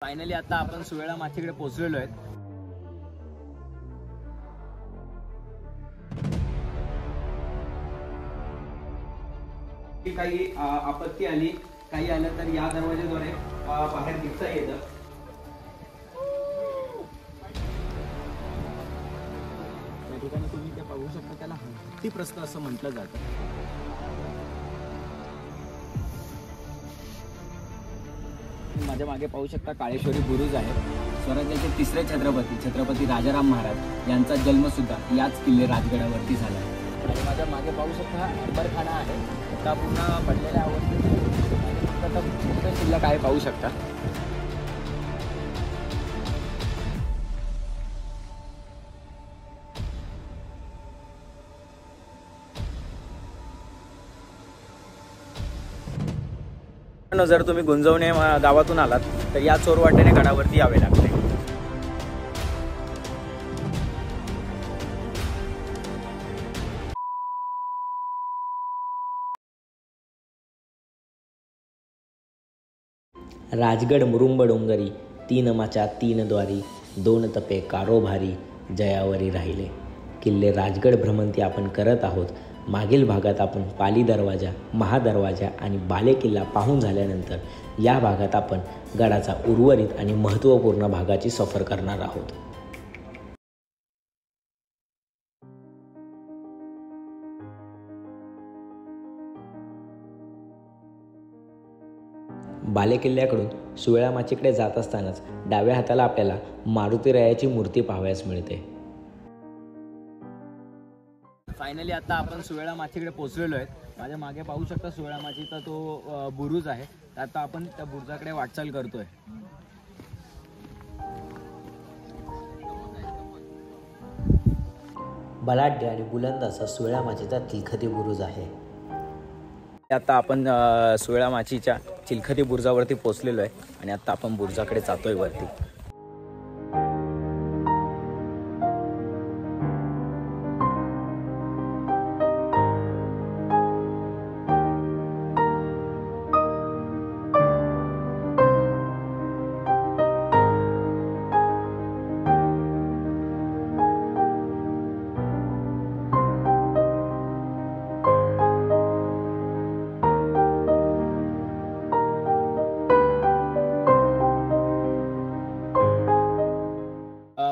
Finally आता आपण सुवेळा माचीकडे पोहोचलेलो आहे। काही आपत्ती आली काही आलं तर या दरवाजाद्वारे बाहेर निघता येतं। या ठिकाणी तुम्ही ते पाहू शकता, त्याला हत्तीप्रस्थ असं म्हटलं जातं। माझ्या मागे पाहू शकता काळेश्वरी बुरुज आहे। स्वराज्याचे तिसरे छत्रपती राजाराम महाराज यांचा जन्म सुद्धा याच किल्ले राजगडावरती झाला। आणि माझ्या मागे पाहू शकता अंबरखाना आहे, आता पुन्हा पडलेल्या अवस्थेत किल्ला काय पाहू शकता। जर तुम्ही गुंजवणे गावातून आलात तर या चोरवाटेने गडावरती यावे लागते। राजगड मुरुंब डोंगरी, तीन माचा तीन द्वारी, दोन तपे कारोभारी, जयावरी राहिले। किल्ले राजगड भ्रमंती आपण करत आहोत। मागील भागात आपण पाली दरवाजा, महादरवाजा आणि बाले किल्ला पाहून झाल्यानंतर या भागात आपण गडाचा उर्वरित आणि महत्त्वपूर्ण भागाची सफर करणार आहोत। बाले किल्ल्याकडून सुवेळा माचीकडे जात असतानाच डाव्या हाताला आपल्याला मारुतीरायाची मूर्ती पाहावयास मिळते। फायनली आता आपण सुवेळा माचीकडे पोहोचलेलो आहे। माझ्या मागे पाहू शकता सुवेळा माचीचा तो बुरुज आहे। आता आपण त्या बुरुजाकडे वाटचाल करतोय। बलाढ्य आणि बुलंद असा सुवेळा माचीचा चिलखती बुरुज आहे। आता आपण सुवेळा माचीच्या चिलखती बुरुजावरती पोहोचलेलो आहे आणि आता आपण बुरुजाकडे जातोय वरती।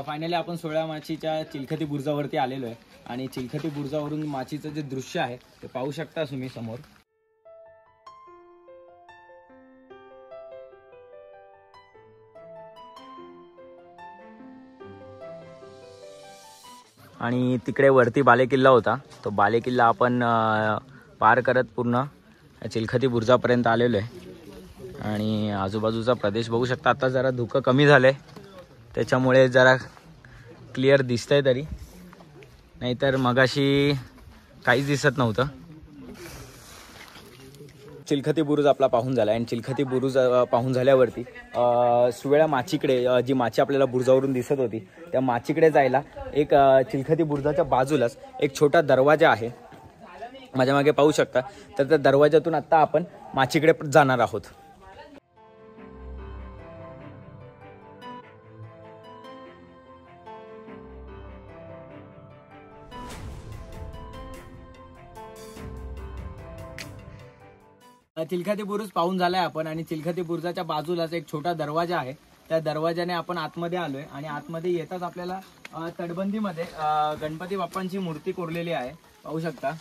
फायनली आपण सुवेळा माचीच्या चिलखती बुरुजावरती आलेलो आहे आणि चिलखती बुरुजावरून माचीचं जे दृश्य आहे ते पाहू शकता तुम्ही समोर। आणि तिकडे वरती बाले किल्ला होता, तो बाले किल्ला आपण पार करत पूर्ण चिलखती बुरुजापर्यंत आलेलो आहे। आणि आजूबाजूचा प्रदेश बघू शकता। आता जरा धुकं कमी झालंय त्याच्यामुळे जरा क्लिअर दिसतंय, तरी नाहीतर मगाशी काहीच दिसत नव्हतं। चिलखती बुरुज आपला पाहून झाला आणि चिलखती बुरुज पाहून झाल्यावरती सुवेळा माचीकडे जी माची आपल्याला बुरुजावरून दिसत होती त्या माचीकडे जायला एक चिलखती बुरुजाच्या बाजूलाच एक छोटा दरवाजा आहे, माझ्या मागे पाहू शकता। तर त्या दरवाजातून आता आपण माचीकडे जाणार आहोत। चिलखती बुरुज पाहून झालाय आपण आणि चिलखती बुरुजाच्या बाजूलाच एक छोटा दरवाजा आहे, त्या दरवाजाने आपण आतमध्ये आलोय। आणि आतमध्ये येताच आपल्याला तटबंदीमध्ये गणपती बाप्पांची मूर्ती कोरलेली आहे, पाहू शकता।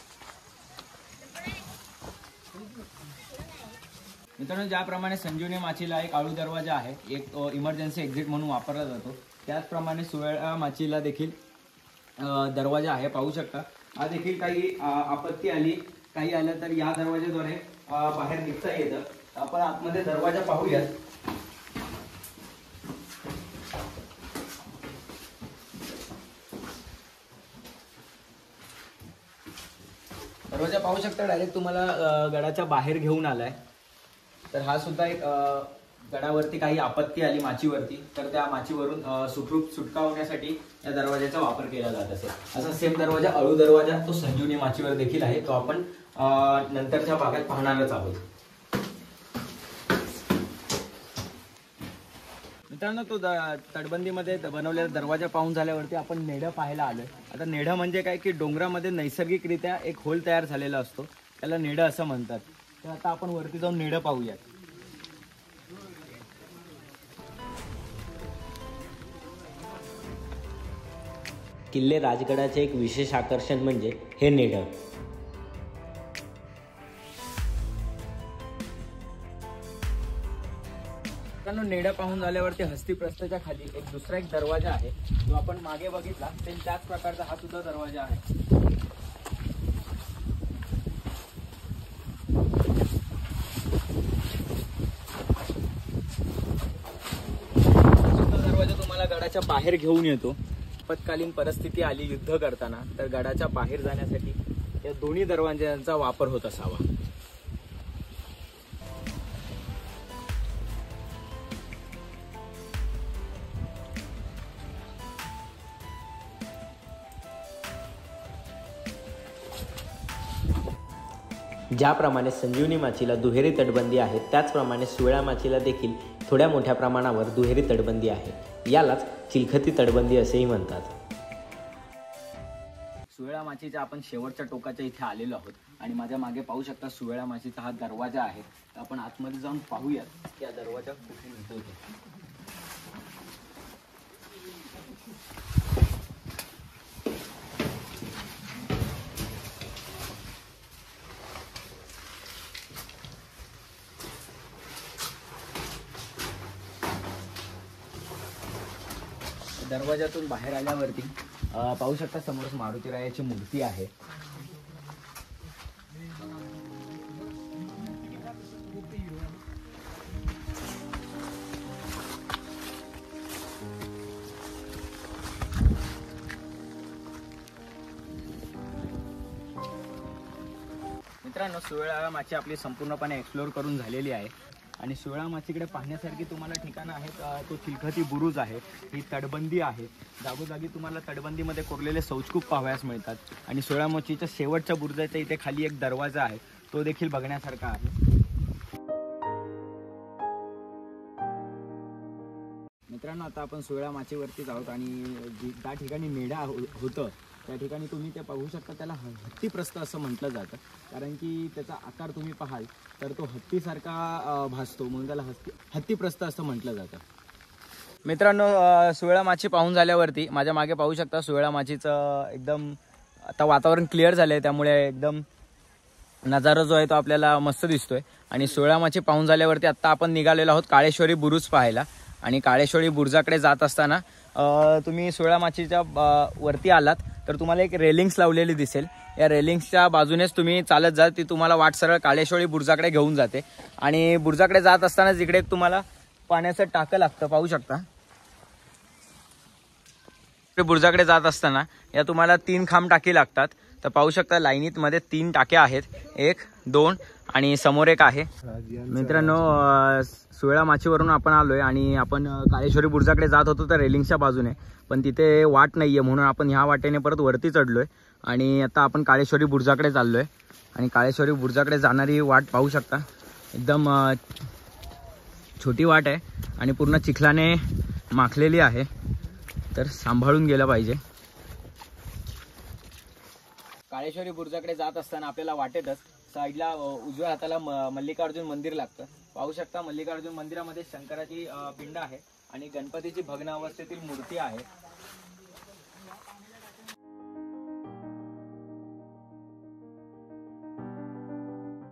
मित्रांनो, ज्याप्रमाणे संजीवनी माचीला एक आळू दरवाजा आहे, एक इमर्जन्सी एक्झिट म्हणून वापरला जातो, त्याचप्रमाणे सुवेळा माचीला देखील दरवाजा आहे, पाहू शकता। हा देखील काही आपत्ती आली काही आलं तर या दरवाजाद्वारे बाहेर निघता येतं। आपण आतमध्ये दरवाजा पाहूयात। दरवाजा पाहू शकता, डायरेक्ट तुम्हाला गडाच्या बाहेर घेऊन आलाय। तर हा सुद्धा एक गडावरती काही आपत्ती आली माचीवरती तर त्या माचीवरून सुटका होण्यासाठी या दरवाजाचा वापर केला जात असेल। असा सेम दरवाजा अळू दरवाजा तो संजीवनी माचीवर देखील आहे, तो आपण नंतरच्या भागात पाहणारच आहोत। मित्रांनो तो तटबंदीमध्ये बनवलेला दरवाजा पाहून झाल्यावरती आपण नेढं पाहायला आलोय. आता नेढं म्हणजे काय की डोंगरामध्ये नैसर्गिकरित्या एक होल तयार झालेला असतो, त्याला नेढं असं म्हणतात. तर आता आपण वरती जाऊन नेढं पाहूयात. किल्ले राजगडाचे एक विशेष आकर्षण म्हणजे हे नेढं. नेढा पाहून झाल्यावरती हस्तिप्रस्थाच्या खाली दुसरा एक दरवाजा आहे, जो आपण मागे बघितला त्याच प्रकारचा हा सुद्धा दरवाजा आहे. दरवाजा तुम्हाला गडाच्या बाहेर घेऊन येतो. आपत्कालीन परिस्थिती आली युद्ध करताना तर गडाच्या बाहेर जाण्यासाठी या दोन्ही दरवाजांचा वापर होत असावा. ज्याप्रमाणे संजीवनी माचीला दुहेरी तटबंदी आहे, त्याचप्रमाणे सुवेळा माचीला देखील थोड्या मोठ्या प्रमाणावर दुहेरी तटबंदी आहे. यालाच चिलखती तटबंदी असेही म्हणतात. सुवेळा माचीच्या आपण शेवटच्या टोकाच्या इथे आलेलो आहोत आणि माझ्या मागे पाहू शकता सुवेळा माचीचा हा दरवाजा आहे. तर आपण आतमध्ये जाऊन पाहूयात की हा दरवाजा कुठे नेतो. दरवाजातून बाहेर आल्यावरती पाहू शकता समोर मारुतीरायाची मूर्ती आहे. मित्रांनो, सुवेळा माची आपली संपूर्णपणे एक्सप्लोर करून झालेली आहे आणि सुवेळा माचीकडे पाहण्यासारखी तुम्हाला ठिकाणं आहेत. तो चिलखती बुरुज आहे, ही तटबंदी आहे. जागोजागी तुम्हाला तटबंदीमध्ये कोरलेले शौचकूप पाहावयास मिळतात आणि सुवेळा माचीच्या शेवटच्या बुरुजाच्या इथे खाली एक दरवाजा आहे, तो देखील बघण्यासारखा आहे. मित्रांनो, आता आपण सुवेळा माचीवरतीच आहोत आणि त्या ठिकाणी नेढा होतं त्या ठिकाणी तुम्ही ते पाहू शकता. त्याला हत्तीप्रस्थ असं म्हटलं जातं, कारण की त्याचा आकार तुम्ही पाहाल तर तो हत्तीसारखा भासतो, म्हणून त्याला हत्तीप्रस्थ असं म्हटलं जातं. मित्रांनो, सुवेळा माची पाहून झाल्यावरती माझ्या मागे पाहू शकता सुवेळा माचीचं एकदम आता वातावरण क्लिअर झालं आहे, त्यामुळे एकदम नजारा जो आहे तो आपल्याला मस्त दिसतोय. आणि सुवेळा माची पाहून झाल्यावरती आत्ता आपण निघालेलो आहोत काळेश्वरी बुरुज पाहायला. आणि काळेश्वरी बुरुजाकडे जात असताना तुम्ही सुवेळा माचीच्या वरती आलात तर तुम्हाला एक रेलिंग्स लावलेली दिसेल. या रेलिंग्सच्या बाजूनेच तुम्ही चालत जा, ती तुम्हाला वाट सरळ काळेश्वरी बुरुजाकडे घेऊन जाते. आणि बुरुजाकडे जात असताना जिकडे तुम्हाला पाण्याचं टाकं लागतं पाहू शकता. बुरुजाकडे जात असताना या तुम्हाला 3 खांब टाकी लागतात. तर पाहू शकता लाईनीत मध्ये 3 टाक्या आहेत, 1, 2 आणि समोर एक आहे. मित्रांनो, सुवेळा माचीवरून आपण आलोय आणि आपण काळेश्वरी बुरुजाकडे जात होतो तर रेलिंगच्या बाजूने, पण तिथे वाट नाहीये म्हणून आपण ह्या वाटेने परत वरती चढलोय आणि आता आपण काळेश्वरी बुरुजाकडे चाललोय. आणि काळेश्वरी बुरुजाकडे जाणारी वाट पाहू शकता, एकदम छोटी वाट आहे आणि पूर्ण चिखलाने माखलेली आहे, तर सांभाळून गेलं पाहिजे. काळेश्वरी बुरुजाकडे जात असताना आपल्याला वाटेतच साईडला उजव्या हाताला मल्लिकार्जुन मंदिर लागतं. पाहू शकता मल्लिकार्जुन मंदिरामध्ये शंकराची पिंड आहे आणि गणपतीची भग्न अवस्थेतील मूर्ती आहे.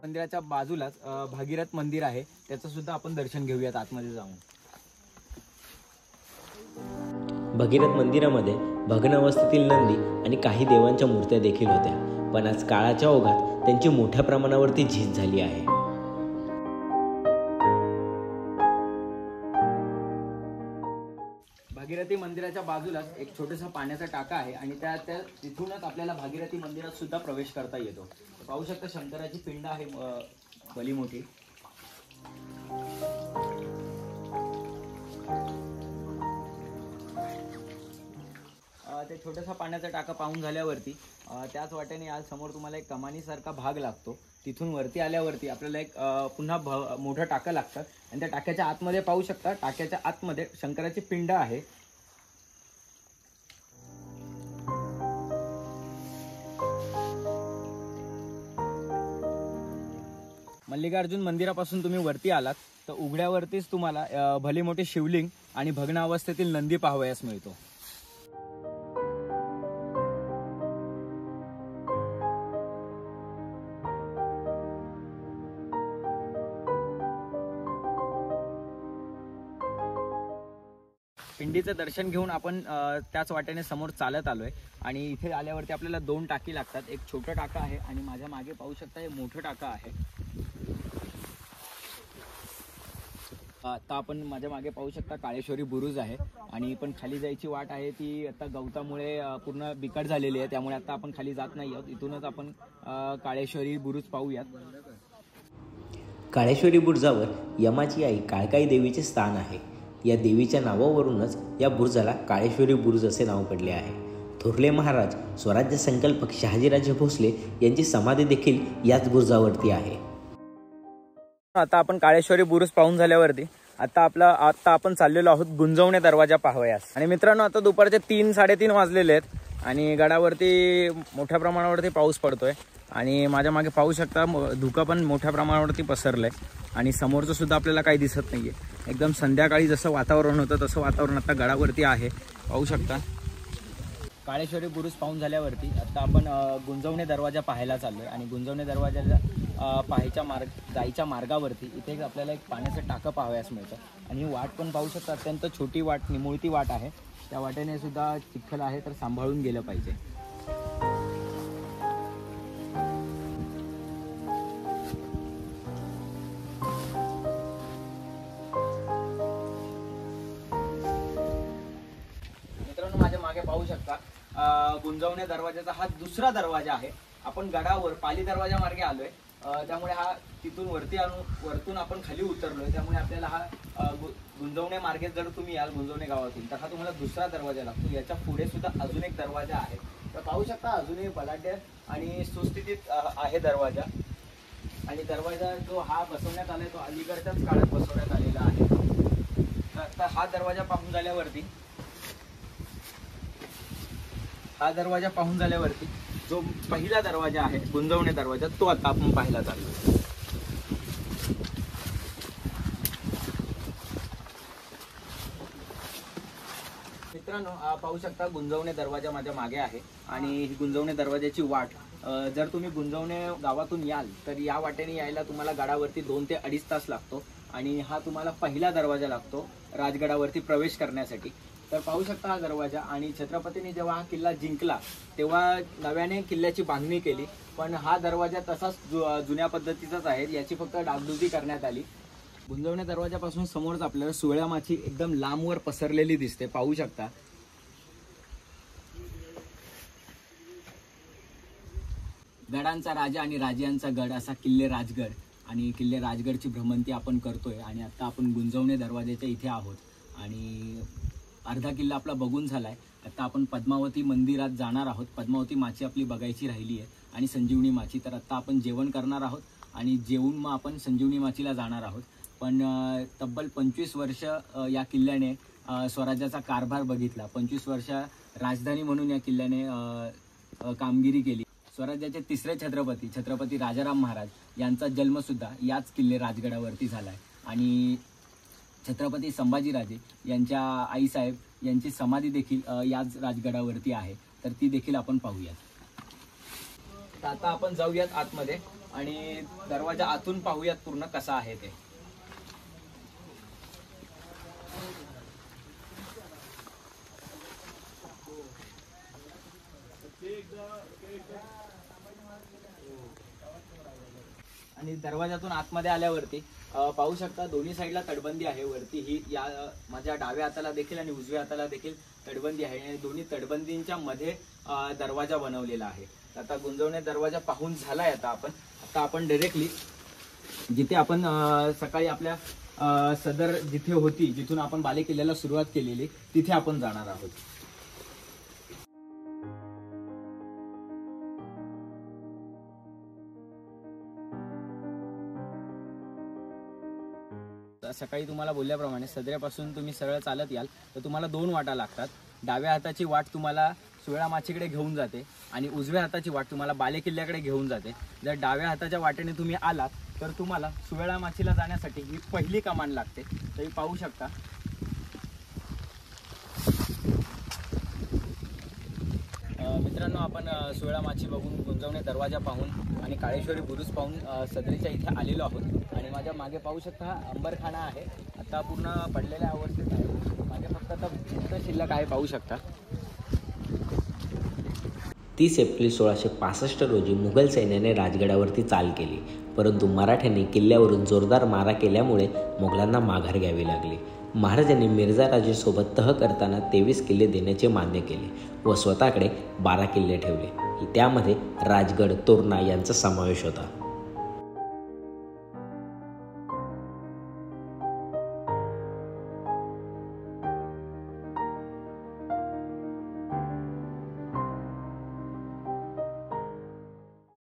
मंदिराच्या बाजूलाच भागीरथ मंदिर आहे, त्याचं सुद्धा आपण दर्शन घेऊयात आतमध्ये जाऊन. भगीरथ मंदिरामध्ये भग्न अवस्थेतील नंदी आणि काही देवांच्या मूर्त्या देखील होत्या, पण आज काळाच्या ओघात त्यांची मोठ्या प्रमाणावरती झीज झाली आहे. भागीरथी मंदिराच्या बाजूलाच एक छोटासा पाण्याचा टाका आहे आणि त्या तिथूनच आपल्याला भागीरथी मंदिरात सुद्धा प्रवेश करता येतो. पाहू शकता शंकराची पिंड आहे भली मोठी. ते छोटासा पाण्याचा टाका पाहून झाल्यावरती त्याच वाटेने आज समोर तुम्हाला एक कमानीसारखा भाग लागतो तिथून वरती आल्यावरती आपल्याला एक पुन्हा मोठं टाकं लागतं आणि त्या टाक्याच्या आतमध्ये पाहू शकता, टाक्याच्या आतमध्ये शंकराची पिंड आहे. मल्लिकार्जुन मंदिरापासून तुम्ही वरती आलात तर उघड्यावरतीच तुम्हाला भली मोठे शिवलिंग आणि भग्न अवस्थेतील नंदी पाहावयास मिळतो. पिंडीचं दर्शन घेऊन आपण त्याच वाटेने समोर चालत आलोय आणि इथे आल्यावरती आपल्याला 2 टाकी लागतात. एक छोटं टाका आहे आणि माझ्या मागे पाहू शकता हे मोठं टाका आहे. आता आपण माझ्या मागे पाहू शकता काळेश्वरी बुरुज आहे आणि पण खाली जायची वाट आहे ती आता गवतामुळे पूर्ण बिकट झालेली आहे, त्यामुळे आता आपण खाली जात नाही आहोत. इथूनच आपण काळेश्वरी बुरुज पाहूयात. काळेश्वरी बुरुजावर यमाची आई काळकाई देवीचे स्थान आहे. या देवीच्या नावावरूनच या बुरुजाला काळेश्वरी बुरुज असे नाव पडले आहे. थोरले महाराज स्वराज्य संकल्पक शहाजीराजे भोसले यांची समाधी देखील याच बुरुजावरती आहे. आता आपण काळेश्वरी बुरुज पाहून झाल्यावरती आता आपण चाललेलो आहोत गुंजवणे दरवाजा पाहावयास. आणि मित्रांनो, आता दुपारचे 3-3:30 वाजलेले आहेत आणि गडावरती मोठ्या प्रमाणावरती पाऊस पडतोय आणि माझ्या मागे पाहू शकता धुकं पण मोठ्या प्रमाणावरती पसरलंय आणि समोरचं सुद्धा आपल्याला काही दिसत नाहीये. एकदम संध्याकाळी जसं वातावरण होतं तसं वातावरण आता गडावरती आहे, पाहू शकता. काळेश्वरी बुरुज पाहून झाल्यावरती आता आपण गुंजवणे दरवाजा पाहायला चाललोय आणि गुंजवणे दरवाजाला जायच्या मार्गावरती इथे आपल्याला एक पाण्याचं टाकं पाहावयास मिळतं आणि ही वाट पण पाहू शकता. अत्यंत छोटी वाट, निमुळती वाट आहे. त्या वाटेने सुद्धा चिखल आहे, तर सांभाळून गेलं पाहिजे. मित्रांनो, माझ्या मागे पाहू शकता गुंजवणे दरवाजाचा हा दुसरा दरवाजा आहे. आपण गडावर पाली दरवाजा मार्गे आलोय, त्यामुळे हा तिथून वरतून आपण खाली उतरलोय, त्यामुळे आपल्याला हा गुंजवणे मार्गे जर तुम्ही याल गुंजवणे गावातून तर हा तुम्हाला दुसरा दरवाजा लागतो. याच्या पुढे सुद्धा अजून एक दरवाजा आहे, तर पाहू शकता अजूनही बलाढ्य आणि सुस्थितीत आहे दरवाजा. आणि दरवाजा जो हा बसवण्यात आलाय तो अलीकडच्याच काळात बसवण्यात आलेला आहे. तर हा दरवाजा पाहून झाल्यावरती जो पहिला दरवाजा आहे गुंजवणे दरवाजा तो आता आपण पाहायला चाललो. मित्रांनो, पाहू शकता गुंजवणे दरवाजा माझ्या मागे आहे आणि ही गुंजवणे दरवाजाची वाट जर तुम्ही गुंजवणे गावातून याल तर या वाटेने यायला तुम्हाला गडावरती 2 ते 2.5 तास लागतो आणि हा तुम्हाला पहिला दरवाजा लागतो राजगडावरती प्रवेश करण्यासाठी. तर पाहू शकता हा दरवाजा. आणि छत्रपतींनी जेव्हा हा किल्ला जिंकला तेव्हा नव्याने किल्ल्याची बांधणी केली, पण हा दरवाजा तसाच जुन्या पद्धतीचाच आहे, याची फक्त डागडुजी करण्यात आली. गुंजवणे दरवाजापासून समोरच आपल्याला सुळ्या माची एकदम लांबवर पसरलेली दिसते, पाहू शकता. गडांचा राजा आणि राजांचा गड असा किल्ले राजगड आणि किल्ले राजगडची भ्रमंती आपण करतोय आणि आता आपण गुंजवणे दरवाजाच्या इथे आहोत आणि अर्धा किल्ला आपला बघून झालाय. आता आपण पद्मावती मंदिरात जाणार आहोत. पद्मावती माची आपली बघायची राहिली आहे आणि संजीवनी माची. तर आता आपण जेवण करणार आहोत आणि जेवून मग आपण संजीवनी माचीला जाणार आहोत. पण तब्बल 25 वर्ष या किल्ल्याने स्वराज्याचा कारभार बघितला. 25 वर्ष राजधानी म्हणून या किल्ल्याने कामगिरी केली. स्वराज्याचे तिसरे छत्रपती राजाराम महाराज यांचा जन्मसुद्धा याच किल्ले राजगडावरती झाला आहे आणि छत्रपती संभाजीराजे यांच्या आईसाहेब यांची समाधी देखील याच राजगडावरती आहे, तर ती देखील आपण पाहूयात. तर आता आपण जाऊयात आतमध्ये आणि दरवाजा आतून पाहूयात पूर्ण कसा आहे ते. आणि दरवाजातून आतमध्ये आल्यावरती पाहू शकता दोन्ही साईडला तटबंदी आहे. वरती ही या माझ्या डाव्या हाताला देखील आणि उजव्या हाताला देखील तटबंदी आहे आणि दोन्ही तटबंदींच्या मध्ये दरवाजा बनवलेला आहे. आता गुंजवणे दरवाजा पाहून झालाय. आता आपण डायरेक्टली जिथे आपण सकाळी आपल्या सदर जिथे होती, जिथून आपण बालेकिल्ल्याला सुरुवात केलेली, तिथे आपण जाणार आहोत. सकाळी तुम्हाला बोलल्याप्रमाणे सदऱ्यापासून तुम्ही सरळ चालत याल तर तुम्हाला 2 वाटा लागतात. डाव्या हाताची वाट तुम्हाला सुवेळा माचीकडे घेऊन जाते आणि उजव्या हाताची वाट तुम्हाला बालेकिल्ल्याकडे घेऊन जाते. जर डाव्या हाताच्या वाटेने तुम्ही आलात तर तुम्हाला सुवेळा माचीला जाण्यासाठी ही पहिली कमान लागते. तुम्ही पाहू शकता. मित्रांनो, आपण सुवेळा माची बघून, गुंजवणे दरवाजा पाहून आणि काळेश्वरी बुरुज पाहून सदरीच्या इथे आलेलो आहोत. आणि माझ्या मागे पाहू शकता हा अंबरखाना आहे. आता पूर्ण पडलेल्या अवस्थेत आहे. मागे फक्त आता भिंत शिल्लक आहे, पाहू शकता. 30 एप्रिल 1665 रोजी मुघल सैन्याने राजगडावरती चाल केली, परंतु मराठ्यांनी किल्ल्यावरून जोरदार मारा केल्यामुळे मुघलांना माघार घ्यावी लागली. महाराजांनी मिर्झा राजेसोबत तह करताना 23 किल्ले देण्याचे मान्य केले व स्वतःकडे 12 किल्ले ठेवले. त्यामध्ये राजगड, तोरणा यांचा समावेश होता.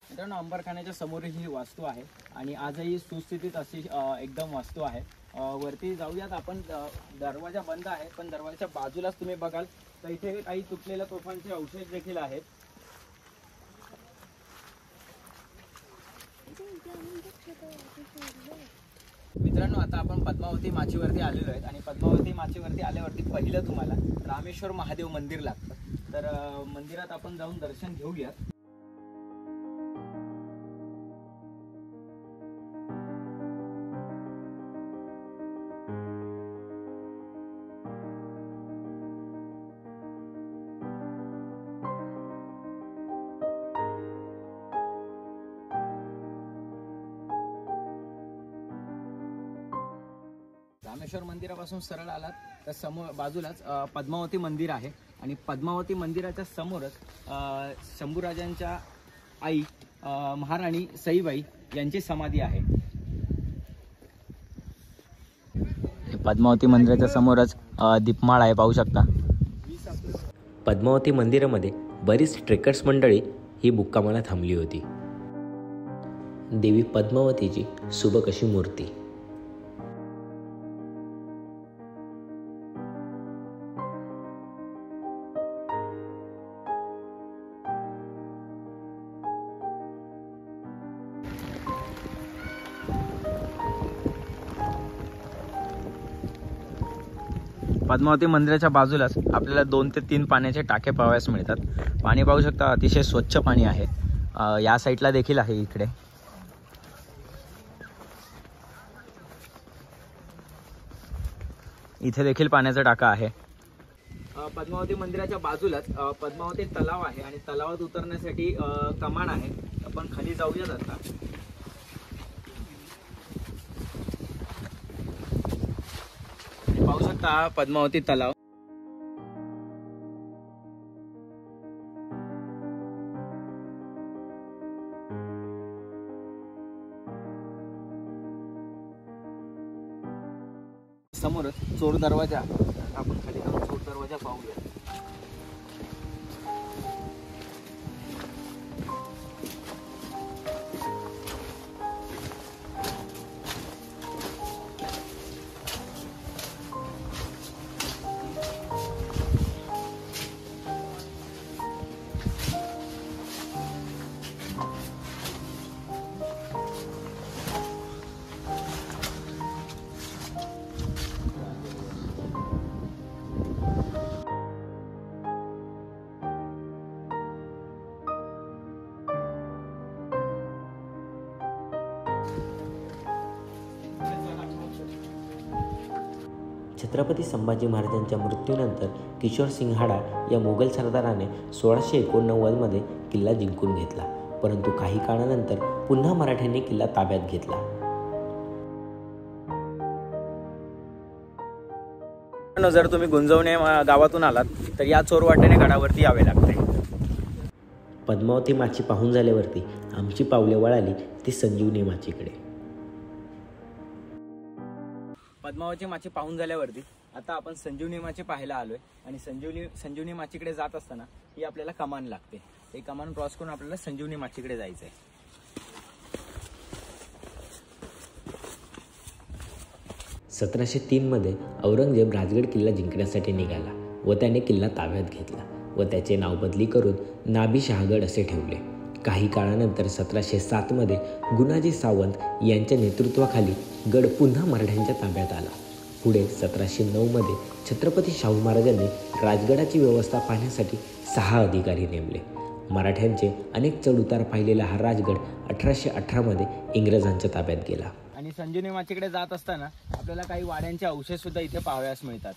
मित्रांनो, अंबरखान्याच्या समोर ही वास्तू आहे आणि आजही सुस्थितीत अशी एकदम वास्तू आहे. वरती जाऊयात आपण. दरवाजा बंद आहे, पण दरवाजाच्या बाजूलाच तुम्ही बघाल तर इथे काही तुटलेल्या तोफांचे अवशेष देखील आहेत. मित्रांनो, आता आपण पद्मावती माचीवरती आलेलो आहेत आणि पद्मावती माचीवरती आल्यावरती पहिलं तुम्हाला रामेश्वर महादेव मंदिर लागतं. तर मंदिरात आपण जाऊन दर्शन घेऊयात. रामेश्वर मंदिरापासून सरळ आलात तर समोर बाजूलाच पद्मावती मंदिर आहे आणि पद्मावती मंदिराच्या समोरच शंभूराजांच्या आई महाराणी सईबाई यांची समाधी आहे. पद्मावती मंदिराच्या समोरच दीपमाळ आहे, पाहू शकता. पद्मावती मंदिरामध्ये बरीच ट्रेकर्स मंडळी ही मुक्कामाला थांबली होती. देवी पद्मावतीची सुबक अशी मूर्ती. पद्मावती मंदिराच्या बाजूलाच आपल्याला 2 ते 3 पाण्याचे टाके पाहावयास मिळतात. पाणी पाहू शकता, अतिशय स्वच्छ पाणी आहे. या साईडला देखील आहे. इकडे इथे देखील पाण्याचा टाका आहे. पद्मावती मंदिराच्या बाजूलाच पद्मावती तलाव आहे आणि तलावात उतरण्यासाठी कमान आहे. आपण खाली जाऊयात आता. पाहू शकता पद्मावती तलाव. समोरच चोर दरवाजा. आपण खाली जाऊन चोर दरवाजा पाहूया. छत्रपती संभाजी महाराजांच्या मृत्यूनंतर किशोर सिंघाडा या मोगल सरदाराने 1689मध्ये किल्ला जिंकून घेतला, परंतु काही काळानंतर पुन्हा मराठ्यांनी किल्ला ताब्यात घेतला. जर तुम्ही गुंजवणे गावातून आलात तर या चोरवाटेने गडावरती यावे लागते. पद्मावती माची पाहून झाल्यावरती आमची पावले वळाली ती संजीवनी माचीकडे. पद्मावती माची पाहून झाल्यावरती आता आपण संजीवनी माची पाहायला आलोय आणि संजीवनी माचीकडे जात असताना ही आपल्याला कमान लागते. ही कमान क्रॉस करून आपल्याला संजीवनी माचीकडे जायचं आहे. 1703मध्ये औरंगजेब राजगड किल्ला जिंकण्यासाठी निघाला व त्याने किल्ला ताब्यात घेतला व त्याचे नाव बदली करून नाभिशहागड असे ठेवले. काही काळानंतर 1707मध्ये गुणाजी सावंत यांच्या नेतृत्वाखाली गड पुन्हा मराठ्यांच्या ताब्यात आला. पुढे 1709मध्ये छत्रपती शाहू महाराजांनी राजगडाची व्यवस्था पाहण्यासाठी 6 अधिकारी नेमले. मराठ्यांचे अनेक चढउतार पाहिलेला हा राजगड 1818मध्ये इंग्रजांच्या ताब्यात गेला. आणि संजीवनी माचीकडे जात असताना आपल्याला काही वाड्यांचे अवशेष सुद्धा इथे पाहावयास मिळतात.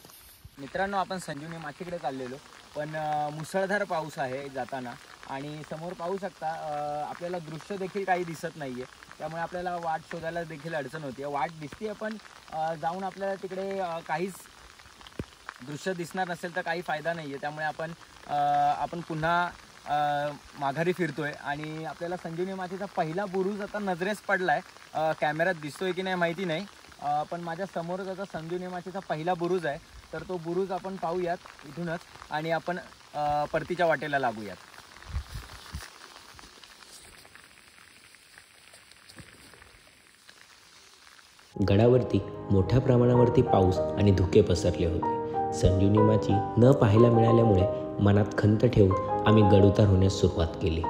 मित्रांनो, आपण संजीवनी माचीकडे चाललेलो, पण मुसळधार पाऊस आहे जाताना आणि समोर पाहू शकता आपल्याला दृश्य देखील काही दिसत नाही आहे. त्यामुळे आपल्याला वाट शोधायला देखील अडचण होती. वाट दिसते पण जाऊन आपल्याला तिकडे काहीच दृश्य दिसणार नसेल तर काही फायदा नाही आहे. त्यामुळे आपण पुन्हा माघारी फिरतोय आणि आपल्याला संजीवनी माचीचा पहिला बुरुज आता नजरेस पडलाय. कॅमेऱ्यात दिसतोय की नाही माहिती नाही, पण माझ्या समोरच आता संजीवनी माचीचा पहिला बुरुज आहे. तर तो बुरुज आपण पाहूयात इथूनच आणि आपण परतीच्या वाटेला लागूयात. गडावरती मोठ्या प्रमाणावरती पाऊस आणि धुके पसरले होते. संजीवनी माची न पाहायला मिळाल्यामुळे मनात खंत ठेवून आम्ही गडउतार होण्यास सुरुवात केली.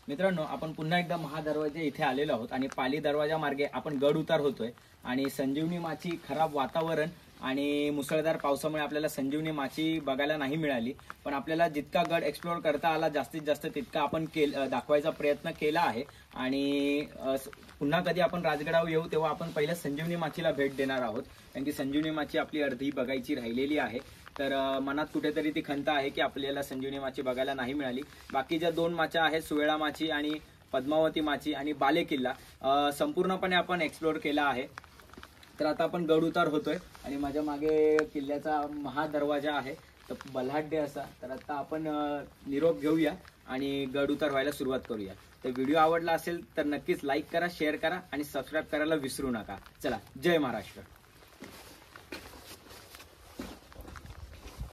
मित्रांनो, आपण पुन्हा एकदा महादरवाजे इथे आलेलो आहोत आणि पाली दरवाजा मार्गे आपण गड उतार होतोय. आणि संजीवनी माची खराब वातावरण आणि मुसळधार पावसामुळे आपल्याला संजीवनी माची बघायला नाही मिळाली. पण आपल्याला जितका गड एक्सप्लोअर करता आला जास्तीत जास्त तितका आपण दाखवायचा प्रयत्न केला आहे. आणि पुन्हा कधी आपण राजगडावर येऊ तेव्हा आपण पहिल्या संजीवनी माचीला भेट देणार आहोत, कारण की संजीवनी माची आपली अर्धी बघायची राहिलेली आहे. तर मनात कुठेतरी ती खंत आहे की आपल्याला संजीवनी माची बघायला नाही मिळाली. बाकी ज्या 2 माच्या आहेत, सुवेळा माची आणि पद्मावती माची आणि बाले किल्ला, संपूर्णपणे आपण एक्सप्लोअर केला आहे. तर आता आपण गड उतार होतोय आणि माझ्या मागे किल्ल्याचा महादरवाजा आहे, तर बलाढ्य असा. तर आता आपण निरोप घेऊया आणि गड उतार व्हायला सुरुवात करूया. तर व्हिडिओ आवडला असेल तर नक्कीच लाईक करा, शेअर करा आणि सबस्क्राईब करायला विसरू नका. चला, जय महाराष्ट्र.